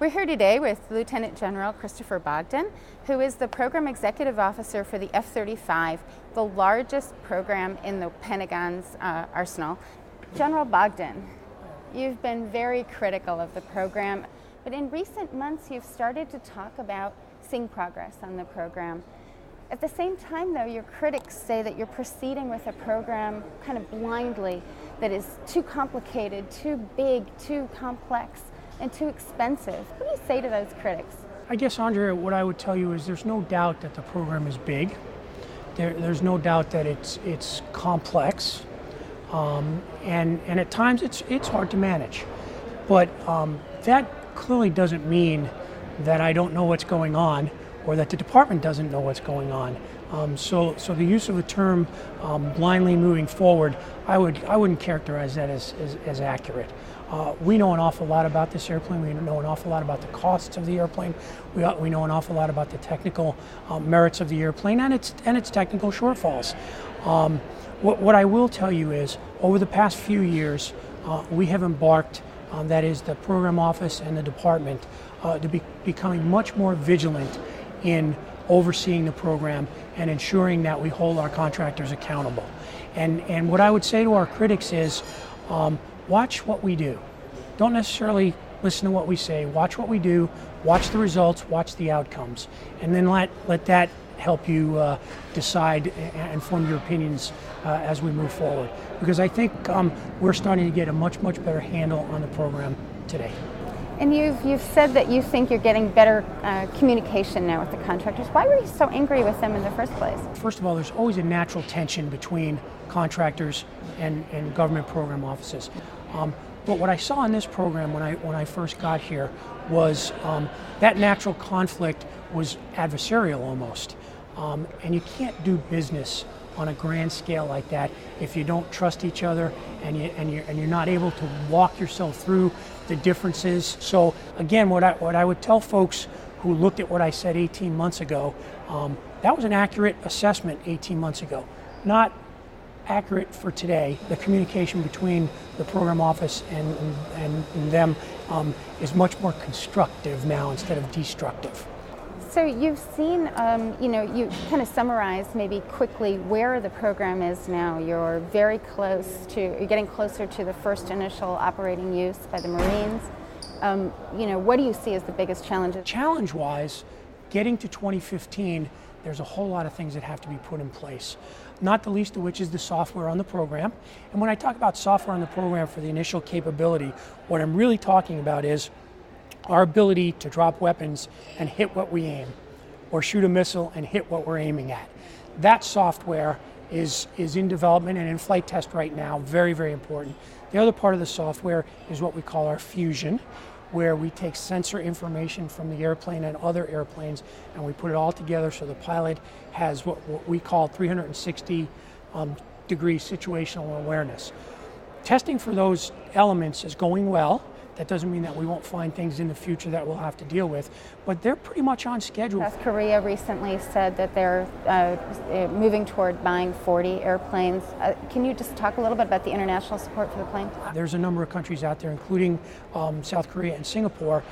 We're here today with Lieutenant General Christopher Bogdan, who is the Program Executive Officer for the F-35, the largest program in the Pentagon's arsenal. General Bogdan, you've been very critical of the program, but in recent months you've started to talk about seeing progress on the program. At the same time, though, your critics say that you're proceeding with a program kind of blindly, that is too complicated, too big, too complex, and too expensive. What do you say to those critics? I guess, Andrea, what I would tell you is there's no doubt that the program is big. There's no doubt that it's complex, and at times it's hard to manage. But that clearly doesn't mean that I don't know what's going on, or that the department doesn't know what's going on. So the use of the term blindly moving forward, I wouldn't characterize that as accurate. We know an awful lot about this airplane. We know an awful lot about the costs of the airplane. We know an awful lot about the technical merits of the airplane and its technical shortfalls. What I will tell you is, over the past few years, we have embarked, that is the program office and the department, to be becoming much more vigilant in overseeing the program and ensuring that we hold our contractors accountable. And what I would say to our critics is, watch what we do. Don't necessarily listen to what we say. Watch what we do, watch the results, watch the outcomes, and then let that help you decide and form your opinions as we move forward. Because I think we're starting to get a much better handle on the program today. And you've said that you think you're getting better communication now with the contractors. Why were you so angry with them in the first place? First of all, there's always a natural tension between contractors and government program offices. But what I saw in this program when I first got here was that natural conflict was adversarial almost. And you can't do business on a grand scale like that if you don't trust each other and you're not able to walk yourself through the differences. So again, what I would tell folks who looked at what I said 18 months ago, that was an accurate assessment 18 months ago. Not accurate for today. The communication between the program office and them is much more constructive now instead of destructive. So you've seen, you kind of summarized maybe quickly where the program is now. You're getting closer to the first initial operating use by the Marines. What do you see as the biggest challenges? Challenge-wise, getting to 2015, there's a whole lot of things that have to be put in place, not the least of which is the software on the program. And when I talk about software on the program for the initial capability, what I'm really talking about is our ability to drop weapons and hit what we aim, or shoot a missile and hit what we're aiming at. That software is in development and in flight test right now, very important. The other part of the software is what we call our fusion, where we take sensor information from the airplane and other airplanes and we put it all together so the pilot has what we call 360 degree situational awareness. Testing for those elements is going well. That doesn't mean that we won't find things in the future that we'll have to deal with, but they're pretty much on schedule. South Korea recently said that they're moving toward buying 40 airplanes. Can you just talk a little bit about the international support for the plane? There's a number of countries out there, including South Korea and Singapore,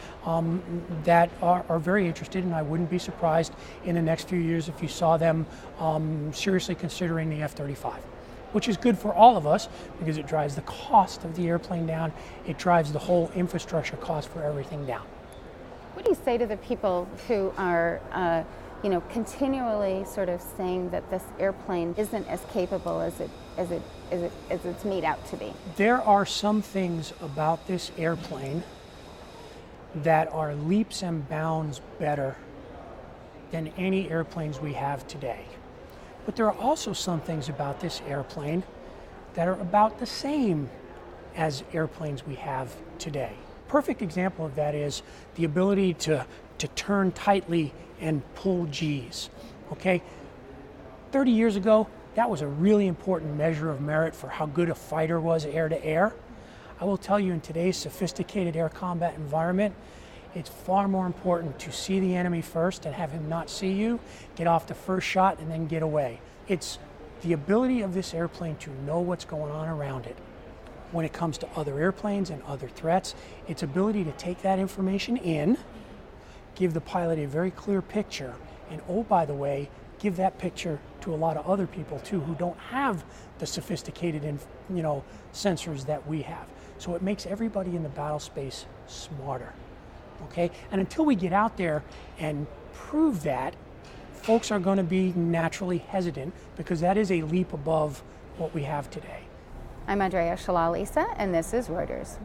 that are very interested, and I wouldn't be surprised in the next few years if you saw them seriously considering the F-35. Which is good for all of us because it drives the cost of the airplane down. It drives the whole infrastructure cost for everything down. What do you say to the people who are, continually sort of saying that this airplane isn't as capable as it's made out to be? There are some things about this airplane that are leaps and bounds better than any airplanes we have today. But there are also some things about this airplane that are about the same as airplanes we have today. Perfect example of that is the ability to turn tightly and pull G's. Okay? 30 years ago, that was a really important measure of merit for how good a fighter was air to air. I will tell you, in today's sophisticated air combat environment, it's far more important to see the enemy first and have him not see you, get off the first shot, and then get away. It's the ability of this airplane to know what's going on around it when it comes to other airplanes and other threats. Its ability to take that information in, give the pilot a very clear picture, and oh, by the way, give that picture to a lot of other people too who don't have the sophisticated sensors that we have. So it makes everybody in the battle space smarter. Okay? And until we get out there and prove that, folks are going to be naturally hesitant because that is a leap above what we have today. I'm Andrea Shalalisa, and this is Reuters.